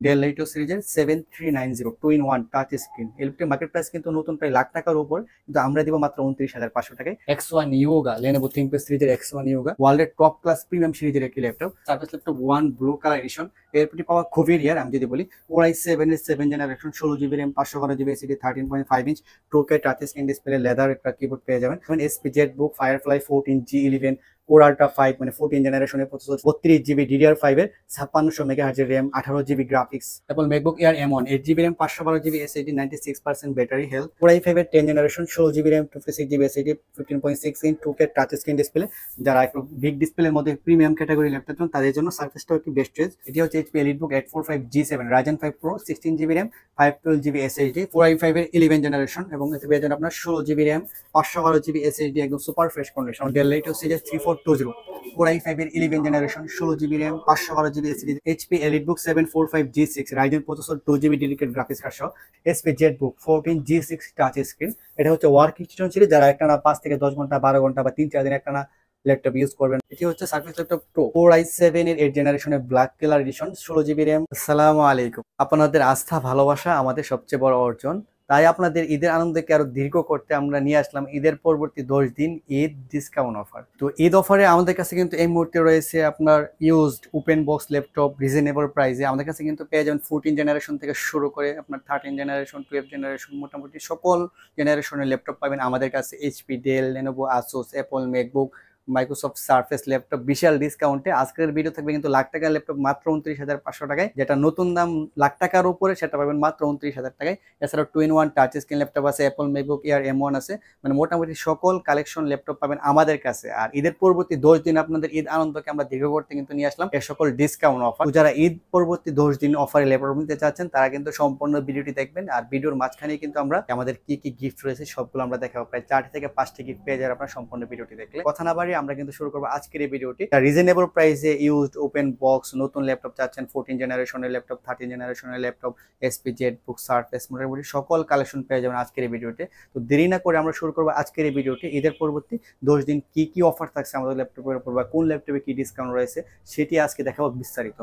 Del Latitude সিরিজের 7390 two in one touch screen. এলপিটির market price কিন্তু নতুন প্রায় লাখ টাকার উপর, কিন্তু আমরা দিব মাত্র 29,500 টাকায়। X1 Yoga, Lenovo ThinkPad সিরিজের X1 Yoga, ওয়ার্ল্ডের টপ ক্লাস প্রিমিয়াম সিরিজের একটি laptop. Service laptop one blue colour addition. LPT পাওয়া খুবই রেয়ার। আমি যদি বলি Core i7 এর 7 generation, 16 GB RAM, 512 GB SSD, 13.5 inch 2K touch screen display, leather একটা কিবোর্ড পেয়ে যাবেন। SP Jetbook firefly 14G11 core ultra 5 মানে 14 জেনারেশনের প্রসেসর, 32 জিবি DDR5 এর 5600 মেগাহার্জের RAM, 18 GB graphics. Apple MacBook Air M1, 8 GB RAM, 512 GB SSD, 96% battery health. Core i5 এর 10 generation, 16 GB RAM, 256 GB SSD, 15.6 inch 2K touch screen display. যারা একটু big ডিসপ্লের মধ্যে premium category laptop চান তাদের জন্য সার্ফেসটাও একটি বেস্ট চয়েস। এটি হচ্ছে HP EliteBook 845G7 Ryzen 5 Pro, 16 GB RAM, 512 GB SSD, Core i5 এর 11 জেনারেশন এবং এতে পেয়ে যাবেন আপনার 16 জিবি র্যাম, 512 জিবি এসএসডি, একদম super fresh condition. Dell Latito series 3420, Core i5 এর 11 generation, 16 GB RAM, 512 GB SSD, HP EliteBook 745G6 Ryzen processor, 2 GB dedicated graphics card সহ, SP ZBook 14G6 touch screen. এটা হচ্ছে working station series, যারা একটানা 5 থেকে 10 ঘন্টা, 12 ঘন্টা বা 3-4 দিন একটানা ল্যাপটপ ইউজ করবেন। এটি হচ্ছে surface laptop pro, Core i7 এর 8 জেনারেশনের black colour addition, 16 GB RAM. আসসালামু আলাইকুম। আপনাদের আস্থা ভালোবাসা আমাদের সবচেয়ে বড় অর্জন, তাই আপনাদের ঈদের আনন্দকে আরো দীর্ঘ করতে আমরা নিয়ে আসলাম ঈদের পরবর্তী 10 দিন ঈদ ডিসকাউন্ট অফার। তো ঈদ অফারে আমাদের কাছে কিন্তু এই মুহূর্তে রয়েছে আপনার used open box laptop reasonable প্রাইসে। আমাদের কাছে কিন্তু পেয়ে যাবেন 14 জেনারেশন থেকে শুরু করে আপনার 13 জেনারেশন, 12 জেনারেশন, মোটামুটি সকল জেনারেশনের ল্যাপটপ পাবেন আমাদের কাছে। HP, Dell, Lenovo, Asus, Apple MacBook, Microsoft Surface laptop বিশাল ডিসকাউন্টে। আজকের ভিডিও থাকবে কিন্তু লাখ টাকার ল্যাপটপ মাত্র 29,500 টাকায়, যেটা নতুন দাম লাখ টাকার উপরে সেটা পাবেন মাত্র 29,000 টাকায়। এছাড়াও 2-in-1 টাচ স্ক্রিন ল্যাপটপ আছে, অ্যাপল ম্যাকবুক এয়ার M1 আছে, মানে মোটামুটি সকল কালেকশন ল্যাপটপ পাবেন আমাদের কাছে। আর ঈদের পরবর্তী 10 দিন আপনাদের ঈদ আনন্দকে আমরা দীর্ঘ করতে কিন্তু নিয়ে আসলাম এই সকল ডিসকাউন্ট অফার। যারা ঈদ পরবর্তী 10 দিন অফারে ল্যাপটপ নিতে চাচ্ছেন তারা কিন্তু সম্পূর্ণ ভিডিওটি দেখবেন। আর ভিডিওর মাঝখানে কিন্তু আমরা আমাদের কি কি গিফট রয়েছে সবগুলো আমরা দেখাবো। প্রায় 4 থেকে 5টি গিফট পেয়ে যাবেন আপনারা সম্পূর্ণ ভিডিওটি দেখলে। কথা না বাড়িয়ে আমরা কিন্তু শুরু করবো আজকের এই ভিডিওটি। রিজনেবল প্রাইসে ইউজড ওপেন বক্স নতুন ল্যাপটপ চাচ্ছেন, 14 জেনারেশনের ল্যাপটপ, 13 জেনারেশনের ল্যাপটপ, SP ZBook, সারফেস, মোটামুটি সকল কালেকশন পেয়ে যাবেন আজকের এই ভিডিওতে। তো দেরি না করে আমরা শুরু করবো আজকের এই ভিডিওটি। ঈদের পরবর্তী 10 দিন কি কি অফার থাকছে আমাদের ল্যাপটপের উপর বা কোন ল্যাপটপে কি ডিসকাউন্ট রয়েছে সেটি আজকে দেখাবো বিস্তারিত।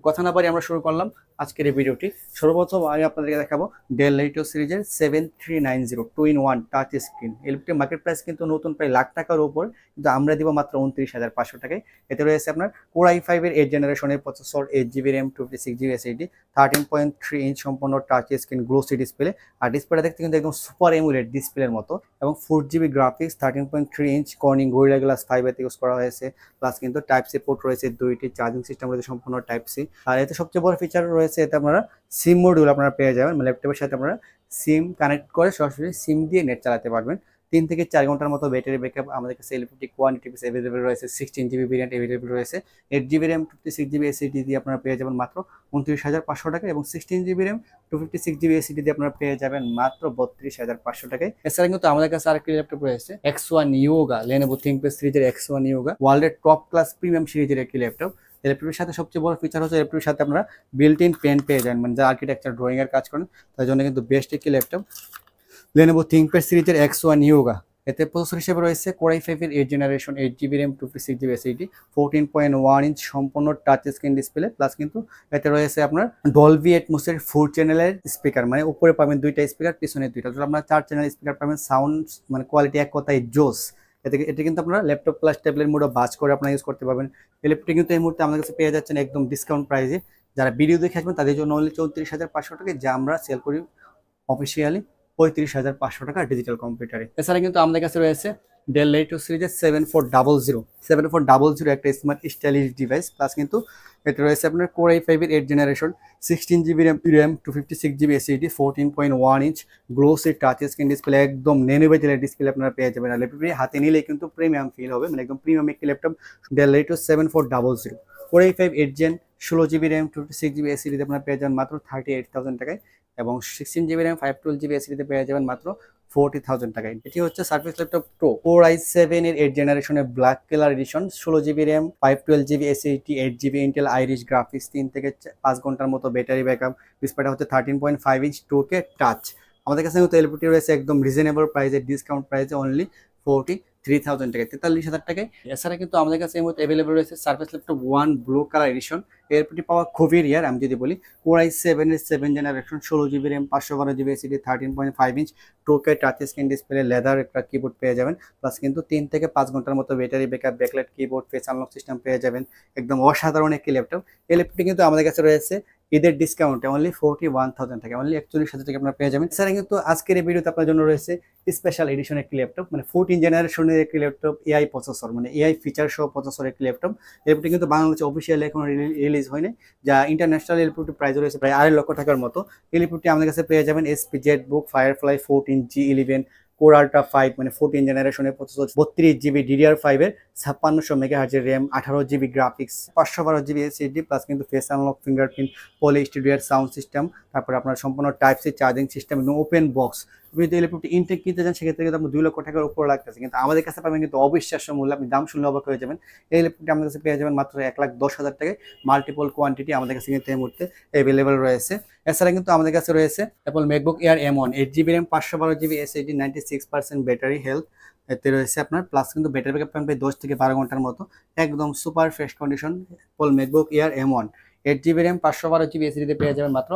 কথা না বাড়িয়ে আমরা শুরু করলাম আজকের এই ভিডিওটি। সর্বপ্রথম আমি আপনাদেরকে দেখাবো Dell Latito সিরিজের 7390 two in one touch screen. এলপিটির মার্কেট প্রাইস কিন্তু নতুন প্রায় লাখ টাকার উপর, কিন্তু আমরা দিব মাত্র 29,500 টাকায়। এতে রয়েছে আপনার Core i5 এর 8 জেনারেশনের processor, 8 GB RAM, 256 GB SSD, 13.3 inch সম্পূর্ণ টাচ স্ক্রিন গ্লোসি ডিসপ্লে। আর ডিসপ্লেটা দেখতে কিন্তু একদম সুপার এমুলেট ডিসপ্লের মতো, এবং 4 GB graphics, 13.3 inch Corning gorilla glass 5 এতে ইউজ করা হয়েছে। প্লাস কিন্তু টাইপ সি পোর্ট রয়েছে দুইটি, চার্জিং সিস্টেম রয়েছে সম্পূর্ণ টাইপ সি। আর এতে সবচেয়ে বড় ফিচার রয়েছে, এতে আপনারা সিম মডিউল আপনারা পেয়ে যাবেন, ল্যাপটপের সাথে আপনারা সিম কানেক্ট করে সরাসরি সিম দিয়ে নেট চালাতে পারবেন। 3 থেকে 4 ঘন্টার মতো ব্যাটারি ব্যাকআপ আমাদের কাছে এলপিটি কোয়ান্টিটি পিস অ্যাভেলেবল রয়েছে। 16 জিবি ভেরিয়েন্ট অ্যাভেলেবল রয়েছে। 8 জিবি র্যাম, 56 জিবি এসএসডি দিয়ে আপনারা পেয়ে যাবেন মাত্র 29,500 টাকা, এবং 16 জিবি র্যাম, 256 জিবি এসএসডি দিয়ে আপনারা পেয়ে যাবেন মাত্র 32,500 টাকায়। এছাড়া কিন্তু আমাদের কাছে আরেকটি ল্যাপটপ রয়েছে X1 Yoga, Lenovo ThinkPad সিরিজের X1 Yoga, ওয়ার্ল্ডের টপ ক্লাস প্রিমিয়াম সিরিজের একটি ল্যাপটপ। ল্যাপটপের সাথে সবচেয়ে বড় ফিচার হচ্ছে ল্যাপটপের সাথে আপনারা বিল্ট ইন পেন পেয়ে যাবেন, মানে যারা আর্কিটেকচার ড্রয়িং এর কাজ করেন তার জন্য কিন্তু বেস্ট একটি ল্যাপটপ Lenovo ThinkPad সিরিজের X1 Yoga। এতে প্রসেসর হিসেবে রয়েছে Core i5 এর 8 generation, 8 GB RAM, 256 GB SSD, 14.1 inch সম্পূর্ণ টাচ স্ক্রিন ডিসপ্লে। প্লাস কিন্তু এতে রয়েছে আপনার ডলবি অ্যাটমসের 4 চ্যানেলের স্পিকার, মানে উপরে পাবেন দুইটা স্পিকার, পিছনে দুইটা, তাহলে আপনারা 4 চ্যানেল স্পিকার পাবেন। সাউন্ড মানে কোয়ালিটি এক কথায় জোস। এটা কিন্তু আপনারা ল্যাপটপ প্লাস ট্যাবলেট মোডও বাজ করে আপনারা ইউজ করতে পারবেন। এই ল্যাপটপটি কিন্তু এই মুহূর্তে আমাদের কাছে পেয়ে যাচ্ছেন একদম ডিসকাউন্ট প্রাইসে। যারা ভিডিও দেখে আসবেন তাদের জন্য অনলি 34,500 টাকায়, যা আমরা সেল করি অফিসিয়ালি 35,500 টাকা ডিজিটাল কম্পিউটারে। এছাড়া কিন্তু আমাদের কাছে রয়েছে Dell Latito সিরিজের 7400 একটা স্মার্ট স্টাইলিশ ডিভাইস। প্লাস কিন্তু এটা রয়েছে আপনার Core i5 এর 8 generation, 16 GB RAM, 256 GB SSD, 14.1 inch glossy touch screen display, একদম ন্যানোভেজেলের ডিসপ্লে আপনারা পেয়ে যাবেন। আর ল্যাপটপটি হাতে নিলে কিন্তু প্রিমিয়াম ফিল হবে, মানে একদম প্রিমিয়াম একটি laptop Dell Latito 7400। Core i5 8 gen, 16 GB RAM, 256 GB SSD আপনারা পেয়ে যাবেন মাত্র 38,000 টাকায়, এবং 16 জিবি র্যাম, 512 জিবি এসএসডি পেয়ে যাবেন মাত্র 40,000 টাকায়। এটি হচ্ছে surface laptop pro, Core i7 এর 8 জেনারেশনের black colour addition, 16 GB RAM, 512 GB SSD, 8 GB Intel Irish graphics, 3 থেকে 5 ঘন্টার মতো ব্যাটারি ব্যাকআপ। ডিসপ্লেটা হচ্ছে 13.5 ইঞ্চ 2K টাচ। আমাদের কাছে কিন্তু এলপিটি রয়েছে একদম রিজনেবল প্রাইসে, ডিসকাউন্ট প্রাইসে অনলি 40,000 3000 টাকায়, 43,000 টাকায়। এছাড়া কিন্তু আমাদের কাছে এই মুহূর্তে অ্যাভেলেবল রয়েছে Surface laptop 1 blue colour edition. এরপরটি পাওয়া খুবই রিয়ার। আমি যদি বলি Core i7 এর 7 generation, 16 GB RAM, 512 GB SSD, 13.5 inch 2K touch screen display, leather একটা কিবোর্ড পেয়ে যাবেন, প্লাস কিন্তু 3 থেকে 5 ঘন্টার মতো battery backup, backlight keyboard, face unlock system পেয়ে যাবেন। একদম অসাধারণ একটি ল্যাপটপ। এই ল্যাপটপটি কিন্তু আমাদের কাছে রয়েছে ঈদের ডিসকাউন্টে অনলি 41,000 টাকা, অনলি 41,000 টাকা আপনারা পেয়ে যাবেন। এছাড়া কিন্তু আজকের এই ভিডিওতে আপনার জন্য রয়েছে স্পেশাল এডিশন একটি ল্যাপটপ, মানে 14 জেনারেশনের একটি ল্যাপটপ, এআই প্রসেসর, মানে এআই ফিচার সহ প্রসেসর একটি ল্যাপটপ। ল্যাপটপটি কিন্তু বাংলাদেশে অফিসিয়ালি এখন রিলিজ হয়নি, যা ইন্টারন্যাশনাল ল্যাপটপটি প্রাইস রয়েছে প্রায় 2.5 লক্ষ টাকার মতো। এই ল্যাপটপটি আমাদের কাছে পেয়ে যাবেন SP Jetbook firefly 14G11 core ultra 5, মানে 14 জেনারেশনের প্রসেসর, 32 GB DDR5 এর 5600 মেগাহার্জের RAM, 18 GB graphics, 512 GB SSD, plus কিন্তু ফেস আনলক, ফিঙ্গারপ্রিন্ট, পলি স্টুডিওর সাউন্ড সিস্টেম, তারপরে আপনার সম্পূর্ণ টাইপ সি চার্জিং সিস্টেম এবং ওপেন বক্স। আপনি যদি এই ল্যাপটপটি ইনটেক কিনতে চান সেক্ষেত্রে কিন্তু আপনার 2 লক্ষ টাকার উপর লাগতেছে, কিন্তু আমাদের কাছে পাবেন কিন্তু অবিশ্বাস্য মূল্য। আপনি দাম শুনলে অবাক হয়ে যাবেন। এই ল্যাপটপটি আমাদের কাছে পেয়ে যাবেন মাত্র 1,10,000 টাকায়। মাল্টিপল কোয়ান্টিটি আমাদের কাছে কিন্তু এই মুহূর্তে অ্যাভেলেবল রয়েছে। এছাড়া কিন্তু আমাদের কাছে রয়েছে Apple MacBook Air M1, 8 GB RAM, 512 GB SSD, 96% battery health এতে রয়েছে আপনার, প্লাস কিন্তু ব্যাটারি ব্যাকআপ পাবেন 10 থেকে 12 ঘন্টার মতো, একদম super fresh condition. Apple MacBook Air M1, 8 GB RAM, 512 GB SSD তে পেয়ে যাবেন মাত্র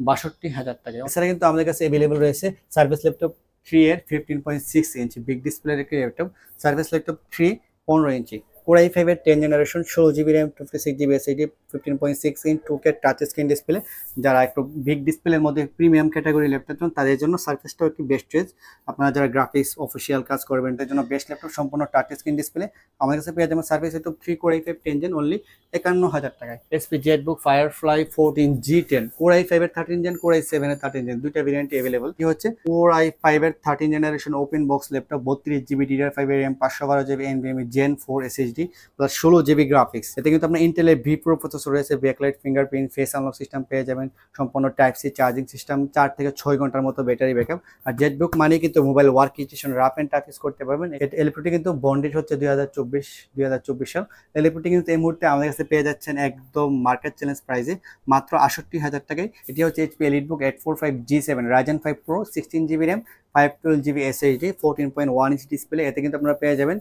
62,000 টাকায়। এছাড়া কিন্তু আমাদের কাছে অ্যাভেলেবল রয়েছে সার্ভিস ল্যাপটপ 3 এর 15.6 ইঞ্চি বিগ ডিসপ্লের একটি ল্যাপটপ, সার্ভিস ল্যাপটপ 3 15 ইঞ্চি, Core i5 এর 10 generation, 16 GB RAM, 56 GB SSD, 15.6 inch 2K touch screen display. যারা একটু বিগ ডিসপ্লের মধ্যে প্রিমিয়াম ক্যাটাগরি ল্যাপটপ চান তাদের জন্য সার্ফেসটাও একটি বেস্ট চয়েস। আপনারা যারা গ্রাফিক্স অফিসিয়াল কাজ করবেন তাদের জন্য বেস্ট ল্যাপটপ, সম্পূর্ণ টাচ স্ক্রিন ডিসপ্লে। আমাদের কাছে পেয়ে যাবেন service laptop 3 Core i5 10 gen only 51,000 টাকায়। SP Jetbook firefly 14G10, Core i5 এর 13 জেন, Core i7 এর 13 জেন, দুইটা ভেরিয়েন্টই अवेलेबल। কি হচ্ছে Core i5 এর 13 generation open box laptop, 32 GB DDR5 এর RAM, 512 GB NVMe Gen 4 SSD, plus 16 GB graphics. এতে কিন্তু আপনার ইন্টেলের ভি প্রো প্রসেসর রয়েছে, backlight, fingerprint, face unlock system পেয়ে যাবেন, সম্পূর্ণ টাইপ সি চার্জিং সিস্টেম, 4 থেকে 6 ঘন্টার মতো ব্যাটারি ব্যাকআপ। আর জেটবুক মানে কিন্তু mobile work station rough and tough use করতে পারবেন। ল্যাপটপটি কিন্তু বন্ডেড হচ্ছে 2024 সাল। ল্যাপটপটি কিন্তু এই মুহূর্তে আমাদের কাছে পেয়ে যাচ্ছেন একদম মার্কেট চ্যালেঞ্জ প্রাইসে মাত্র 68,000 টাকায়। এটি হচ্ছে HP EliteBook 845G7 Ryzen 5 Pro, 16 GB RAM, 512 GB SSD, 14.1 inch display. এতে কিন্তু আপনারা পেয়ে যাবেন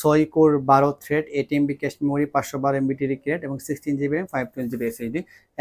6 core 12 thread, 8 MB cache memory, 512 MB dedicated এবং 16 GB RAM, 512 GB SSD।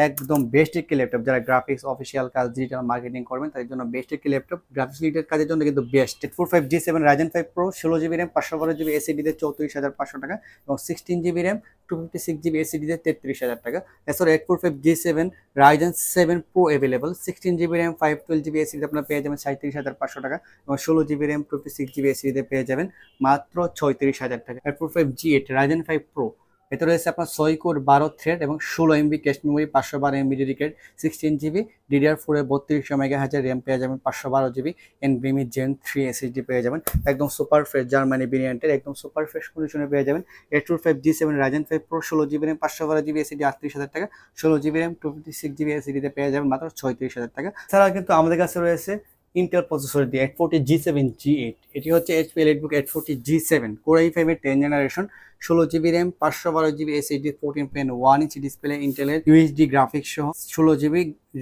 একদম বেস্ট একটি ল্যাপটপ। যারা গ্রাফিক্স অফিসিয়াল কাজ, ডিজিটাল মার্কেটিং করবেন তাদের জন্য বেস্ট একটি ল্যাপটপ। গ্রাফিক্স রিলেটেড কাজের জন্য কিন্তু best. 845G7 Ryzen 5 Pro, 16 GB RAM, 512 GB SSD তে 34,500 টাকা এবং 16 GB RAM, 256 GB SSD তে 33,000 টাকা। এছাড়া 845G7 Ryzen 7 Pro available, 16 GB RAM, 512 GB SSD তে আপনারা পেয়ে যাবেন 37,500 টাকা এবং 16 GB RAM, 256 GB SSD তে পেয়ে যাবেন মাত্র 36,000 টাকা। 845G8 Ryzen 5 Pro, এতে রয়েছে আপনার 6 কোর 12 থ্রেড এবং 16 MB cache memory, 512 MB dedicated, 16 GB DDR4 এর 3200 মেগাহার্জের RAM পেয়ে যাবেন, 512 GB NVMe Gen 3 SSD পেয়ে যাবেন, একদম সুপার ফ্রেশ জার্মানি ভেরিয়েন্টের, একদম সুপার ফ্রেশ কন্ডিশনে পেয়ে যাবেন। 845G7 Ryzen 5 Pro, 16 GB RAM, 512 GB SSD, 38,000 টাকা, 16 GB RAM, 256 GB SSD তে পেয়ে যাবেন মাত্র 36,000 টাকা। এছাড়া কিন্তু আমাদের কাছে রয়েছে ইন্টেল প্রসেসর দিয়ে 840G7 G8, এটি হচ্ছে HP EliteBook 840G7 Core i5 এর 10 generation, 16 GB RAM, 512 GB SSD, 14.1 inch display, ইন্টেলের UHD গ্রাফিক্স সহ 16 GB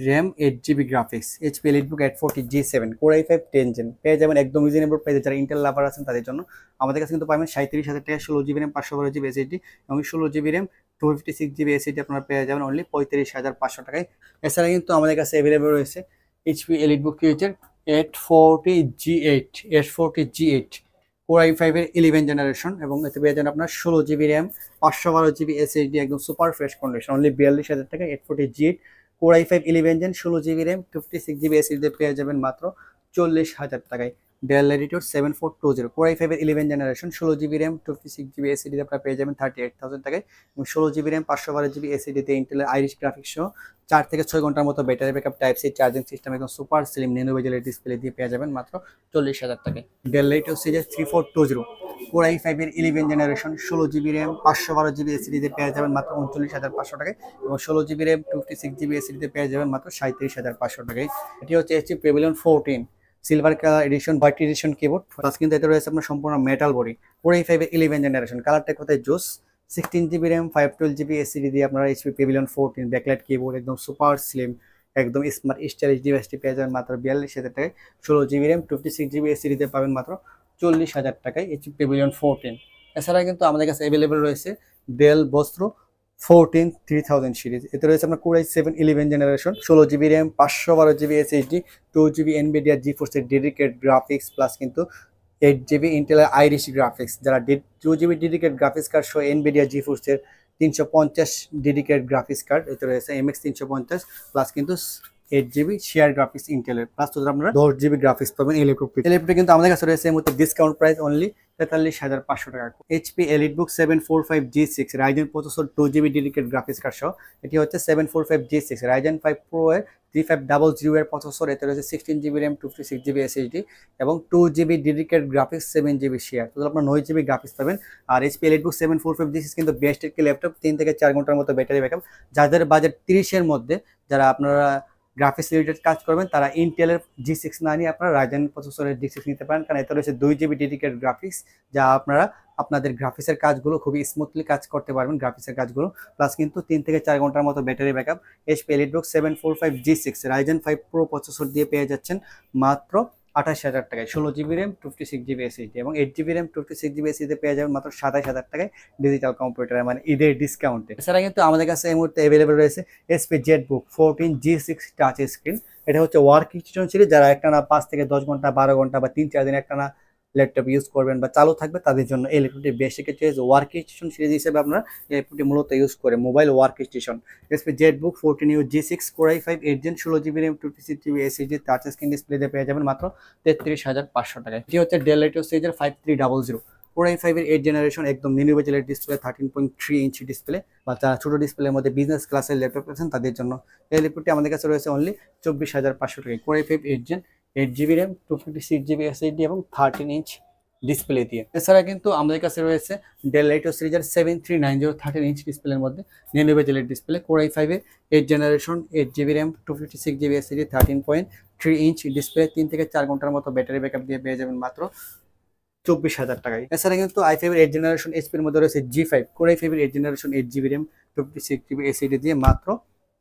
RAM, 8 GB graphics. HP EliteBook 840G7 Core i5 10 gen পেয়ে যাবেন একদম রিজনেবল প্রাইসে। যারা ইন্টেল লাভার আছেন তাদের জন্য আমাদের কাছে কিন্তু পাবেন 37,000 টাকা, 16 GB RAM, 512 GB SSD এবং 16 GB RAM, 256 GB SSD আপনারা পেয়ে যাবেন অনলি 35,500 টাকায়। এছাড়া কিন্তু আমাদের কাছে অ্যাভেলেবল রয়েছে HP EliteBook Future 840G8 Core i5 এর 11 জেনারেশন এবং এতে পেয়ে যাবেন আপনার 16 GB RAM, 512 GB SSD, একদম সুপার ফ্রেশ কন্ডিশন অনলি 42,000 টাকা। 840G8 Core i5 11 gen, 16 GB RAM, 56 GB SSD পেয়ে যাবেন মাত্র 40,000 টাকায়। Dell Latitude 7420 Core i5 এর 11 generation, 16 GB RAM, 256 GB SSD আপনারা পেয়ে যাবেন 38,000 টাকায় এবং 16 GB RAM, 512 GB SSD তে ইন্টেলের আইরিশ গ্রাফিক্স সহ 4 থেকে 6 ঘন্টার মতো battery backup, type C charging system, একদম সুপার স্লিম ন্যানো বেজেলের ডিসপ্লে দিয়ে পেয়ে যাবেন মাত্র 40,000 টাকায়। Dell Latitude series 3420 Core i5 এর 11 generation, 16 GB RAM, 512 GB SSD তে পেয়ে যাবেন মাত্র 39,500 টাকায় এবং 16 GB RAM, 256 GB SSD তে পেয়ে যাবেন মাত্র 37,500 টাকায়। এটি হচ্ছে HP Pavilion 14 silver colour addition, white addition keyboard, plus কিন্তু এতে রয়েছে আপনার সম্পূর্ণ মেটাল বডি। Core i5 এর 11 জেনারেশন, কালারটা কোথায় জোস, 16 GB RAM, 512 GB SSD দিয়ে আপনারা HP Pavilion 14 ব্যাকলাইট কিবোর্ড, একদম সুপার স্লিম, একদম স্মার্ট স্টাইলিশ ডিভাইসটি পেয়ে যাবেন মাত্র 42,000 টাকায়। 16 GB RAM, 256 GB SSD তে পাবেন মাত্র 40,000 টাকায় এইচপি প্যাভিলিয়ন 14। এছাড়া কিন্তু আমাদের কাছে অ্যাভেলেবল রয়েছে ডেল বস্ত্র 14 3000 সিরিজ। এতে রয়েছে আপনার core i7-11 generation, 16 GB RAM, 512 GB SSD, 2 GB Nvidia জিফোর্সের ডেডিকেট গ্রাফিক্স, প্লাস কিন্তু 8 জিবি ইন্টেলের আইরিশ গ্রাফিক্স। যারা 2 জিবি ডেডিকেট গ্রাফিক্স কার্ড সহ এনভিডিয়া জিফোর্সের 350 ডেডিকেট গ্রাফিক্স কার্ড, এতে রয়েছে MX 350, প্লাস কিন্তু 8 জিবি শেয়ার গ্রাফিক্স ইন্টেলের, প্লাস তো আপনারা 10 জিবি গ্রাফিক্স পাবেন। এই ল্যাপটপটি কিন্তু আমাদের কাছে রয়েছে এই মুহূর্তে ডিসকাউন্ট প্রাইস অনলি 43,500 টাকা। HP EliteBook 745G6 Ryzen processor 2 GB dedicate graphics card সহ, এটি হচ্ছে 745G6 রাইজেন 5 প্রো এর 3500 এর প্রসেসর। এতে রয়েছে 16 জিবি র্যাম, 256 জিবি এসএসডি এবং 2 GB dedicate graphics, 7 GB share, তো আপনার 9 জিবি গ্রাফিক্স পাবেন। আর এইচপি এলিটবুক 745G6 কিন্তু বেস্ট একটি ল্যাপটপ, 3 থেকে 4 ঘন্টার মতো ব্যাটারি ব্যাকআপ। যাদের বাজেট 30-এর মধ্যে, যারা আপনারা গ্রাফিক্স রিলেটেড কাজ করবেন, তারা ইন্টেলের G6 না নিয়ে আপনারা রাইজেন প্রসেসরের G6 নিতে পারেন, কারণ এতে রয়েছে 2 জিবি ডেডিকেট গ্রাফিক্স, যা আপনারা আপনাদের গ্রাফিক্সের কাজগুলো খুবই স্মুথলি কাজ করতে পারবেন গ্রাফিক্সের কাজগুলো, প্লাস কিন্তু 3 থেকে 4 ঘন্টার মতো battery backup. HP EliteBook 745G6 Ryzen 5 pro processor দিয়ে পেয়ে যাচ্ছেন মাত্র 28,000 টাকায়, 16 জিবি র্যাম, 56 জিবি এসএসডি এবং 8 জিবি র্যাম, 56 জিবি এসএসডি পেয়ে যাবেন মাত্র 27,000 টাকায় ডিজিটাল কম্পিউটারে, মানে ঈদের ডিসকাউন্টে। এছাড়া কিন্তু আমাদের কাছে এই মুহূর্তে অ্যাভেলেবল রয়েছে HP Jetbook 14G6 touch screen. এটা হচ্ছে ওয়ার্কিং স্টেশন সিরিজ, যারা একটানা 5 থেকে 10 ঘন্টা, 12 ঘন্টা বা 3-4 দিন একটানা ল্যাপটপ ইউজ করবেন বা চালু থাকবে, তাদের জন্য এই ল্যাপটপটি basic choice working station series হিসেবে আপনারা এই ল্যাপটপটি মূলত ইউজ করে mobile working station. HP Jetbook 14U G6 Core i5 8 Gen, 16 GB RAM, 56 GB SSD, touch screen ডিসপ্লেতে পেয়ে যাবেন মাত্র 33,500 টাকায়। এটি হচ্ছে ডেল লেটিউস সিরিজের 5300 Core i5 এর 8 জেনারেশন, একদম নিউ বেজেলের ডিসপ্লে, 13.3 ইঞ্চি ডিসপ্লে, বা যারা ছোট ডিসপ্লের মধ্যে বিজনেস ক্লাসের ল্যাপটপ আছেন তাদের জন্য এই ল্যাপটপটি আমাদের কাছে রয়েছে অনলি 24,500 টাকায়। Core i5 8 Gen, 8 GB RAM, 256 GB SSD এবং 13 ইঞ্চ ডিসপ্লে দিয়ে। এছাড়া কিন্তু আমাদের কাছে রয়েছে ডেল লেটিউস সিরিজের 7390 13 ইঞ্চ ডিসপ্লের মধ্যে নিউ বেজেলের ডিসপ্লে, Core i5 এর 8 generation, 8 GB RAM, 256 GB SSD, 13.3 inch display, 3 থেকে 4 ঘন্টার মতো ব্যাটারি ব্যাকআপ দিয়ে পেয়ে যাবেন মাত্র 24,000 টাকায়। এছাড়া কিন্তু i5 এর 8 জেনারেশন এইচপির মধ্যে রয়েছে G5 Core i5 এর 8 generation, 8 GB RAM, 56 GB SSD দিয়ে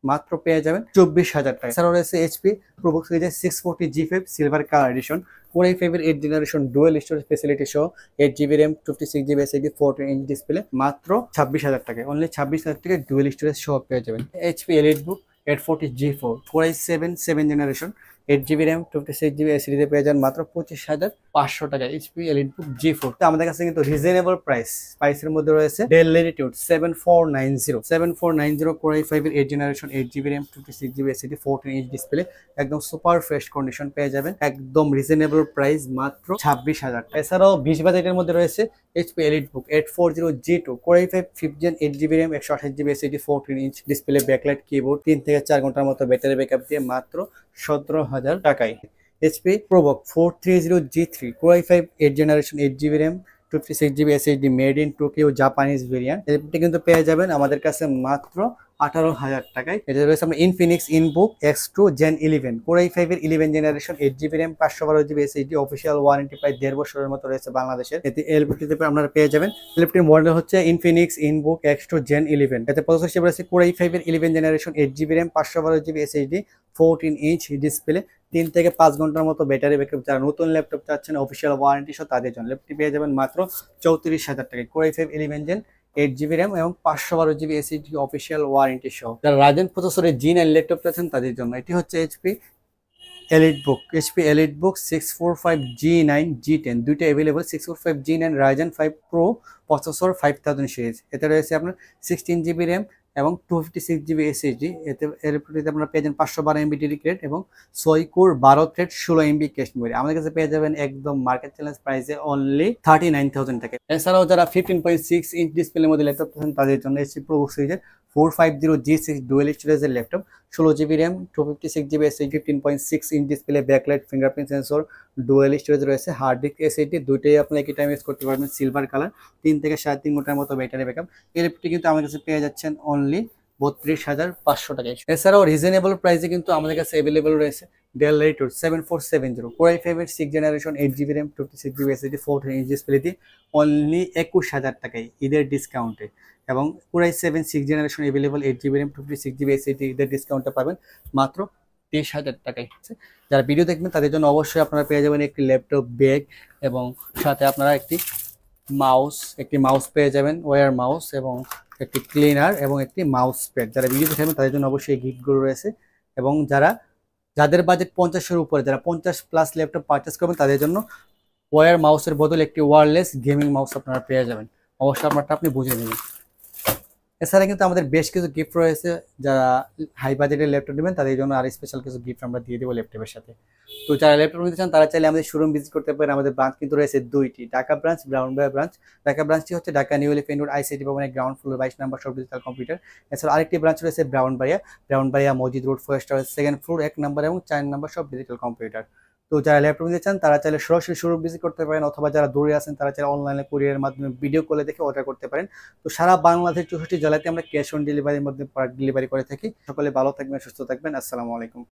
মাত্র পেয়ে যাবেন 24,000 টাকা। এছাড়াও রয়েছে এইচপি প্রোবুক সিরিজের 640G5 silver colour addition, Core i5 এর 8 জেনারেশন ডুয়াল স্টোরেজ ফ্যাসিলিটি সহ, 8 GB RAM, 56 GB SSD, 14 inch display, মাত্র 26,000 টাকায়। অনলি 26,000 টাকায় ডুয়াল স্টোরেজ সহ পেয়ে যাবেন। HP EliteBook 840G4 Core i7 7 generation, 8 GB RAM, 56 GB SSD পেয়ে যান মাত্র 25,500 টাকা। এইচপি এলিটবুক G4 আমাদের কাছে কিন্তু রিজনেবল প্রাইসের মধ্যে রয়েছে ডেল ল্যাটিটিউড 7490 Core i5 এর 8 generation, 8 GB RAM, 56 GB SSD, 14 inch display, একদম সুপার ফ্রেশ কন্ডিশন পেয়ে যাবেন, একদম রিজনেবল প্রাইস মাত্র 26,000 টাকা। এছাড়াও 20 বাজেটের মধ্যে রয়েছে HP EliteBook 840G2 Core i5 5th Gen, 8 GB RAM, 128 GB SSD, 14 inch display, backlight keyboard, 3 থেকে 4 ঘন্টার মতো ব্যাটারি ব্যাকআপ দিয়ে মাত্র 17,000 টাকায়। HP ProBook 430G3 Core i5 8 generation, 8 GB RAM, 56 GB SSD, made in Tokyo Japanese variant, এটি কিন্তু পেয়ে যাবেন আমাদের কাছে মাত্র 18,000 টাকায়। এটা রয়েছে আমরা Infinix InBook X2 Gen 11 Core i5 এর 11 generation, 8 GB RAM, 512 GB SSD, official warranty প্রায় 1.5 বছরের মতো রয়েছে বাংলাদেশের। এতে এলপিটিতে আপনারা পেয়ে যাবেন। ল্যাপটপটির মডেল হচ্ছে ইনফিনিক্স ইনবুক X2 Gen 11। এতে প্রসেসর হিসেবে রয়েছে Core i5 এর 11 generation, 8 GB RAM, 512 GB SSD, 14 inch display, 3 থেকে 5 ঘন্টার মতো ব্যাটারি ব্যাকআপ। যারা নতুন ল্যাপটপ চাচ্ছেন অফিসিয়াল ওয়ারেন্টি সহ, তাদের জন্য ল্যাপটপটি পেয়ে যাবেন মাত্র 34,000 টাকায়। Core i5 11 Gen, 8 GB RAM এবং 512 জিবি এসএসডি, অফিসিয়াল ওয়ারেন্টি সহ। যারা রাইজেন প্রসেসরের G9 ল্যাপটপ চাচ্ছেন তাদের জন্য এটি হচ্ছে এইচপি এলিটবুক 645G9 G10, দুইটা available. 645G9 Ryzen 5 pro processor 5000 series, এতে রয়েছে আপনার 16 জিবি র্যাম এবং 256 জিবি এসএসডি। এতে এরপরে আপনারা পেয়ে যাবেন 512 MB ডেডিকেটেড এবং 6 core 12 thread 16 MB cache memory. আমাদের কাছে পেয়ে যাবেন একদম মার্কেট চ্যালেঞ্জ প্রাইসে অনলি 39,000 টাকা। এছাড়াও যারা 15.6 ইঞ্চ ডিসপ্লের মধ্যে ল্যাপটপ পাচ্ছেন তাদের জন্য এইচপি প্রোবুক সিরিজের 450G6 ডুয়াল স্টোরেজের laptop, 16 GB RAM, 256 GB SSD, 15.6 inch display, backlight, fingerprint sensor, dual storage রয়েছে, হার্ড ডিস্ক এসএসডি, দুইটাই আপনি একই টাইম ইউজ করতে পারবেন, সিলভার কালার, 3 থেকে 3.5 ঘন্টার মতো ব্যাটারি ব্যাকআপ। এই ল্যাপটপটি কিন্তু আমাদের কাছে পেয়ে যাচ্ছেন অনলি 32,500 টাকায়। এছাড়াও রিজনেবল প্রাইসে কিন্তু আমাদের কাছে অ্যাভেলেবল রয়েছে ডেল ল্যাটিটিউড 7470 Core i5 এর 6 generation, 8 GB RAM, 56 GB SSD, 14 inch display দিয়ে অনলি 21,000 টাকায় ঈদের ডিসকাউন্টে। এবং Core i7 6 generation available, 8 GB RAM, 56 GB SSD, ঈদের ডিসকাউন্টে পাবেন মাত্র 23,000 টাকায়। যারা ভিডিও দেখবেন তাদের জন্য অবশ্যই আপনারা পেয়ে যাবেন একটি ল্যাপটপ ব্যাগ এবং সাথে আপনারা একটি মাউস পেয়ে যাবেন, ওয়্যার মাউস এবং একটি ক্লিনার এবং একটি মাউস প্যাড। যারা ভিডিও দেখবেন তাদের জন্য অবশ্যই এই গিফটগুলো রয়েছে। এবং যাদের বাজেট 50-এর উপরে, যারা 50+ ল্যাপটপ পারচেস করবেন তাদের জন্য ওয়্যার মাউসের বদলে একটি ওয়্যারলেস গেমিং মাউস আপনারা পেয়ে যাবেন। অবশ্যই আপনারটা আপনি বুঝে নেবেন। এছাড়া কিন্তু আমাদের বেশ কিছু গিফট রয়েছে, যারা হাই বাজেটের ল্যাপটপ নেবেন তাদের জন্য আর স্পেশাল কিছু গিফট আমরা দিয়ে দেবো ল্যাপটপের সাথে। তো যারা ল্যাপটপ নিতে চান তারা চাইলে আমাদের শোরুম ভিজিট করতে পারেন। আমাদের ব্রাঞ্চ কিন্তু রয়েছে 2টি, ঢাকা ব্রাঞ্চ, ব্রাউনবাড়িয়া ব্রাঞ্চ। ঢাকা ব্রাঞ্চটি হচ্ছে Dhaka new elephant road ICT ভবনের গ্রাউন্ড ফ্লোর 22 নম্বর শপ ডিজিটাল কম্পিউটার। এছাড়া আরেকটি ব্রাঞ্চ রয়েছে ব্রাউনবাড়িয়া মসজিদ road forest tower 2nd floor 1 নম্বর এবং 4 নম্বর শপ ডিজিটাল কম্পিউটার। তো যারা ল্যাপটপ নিতে চান তারা চাইলে সরাসরি শোরুম ভিজিট করতে পারেন, অথবা যারা দূরে আছেন তারা চাইলে অনলাইনে কুরিয়ারের মাধ্যমে ভিডিও কলে দেখে অর্ডার করতে পারেন। তো সারা বাংলাদেশের 64 জেলাতে আমরা ক্যাশ অন ডেলিভারির মধ্যে প্রোডাক্ট ডেলিভারি করে থাকি। সকলে ভালো থাকবেন, সুস্থ থাকবেন। আসসালামু আলাইকুম।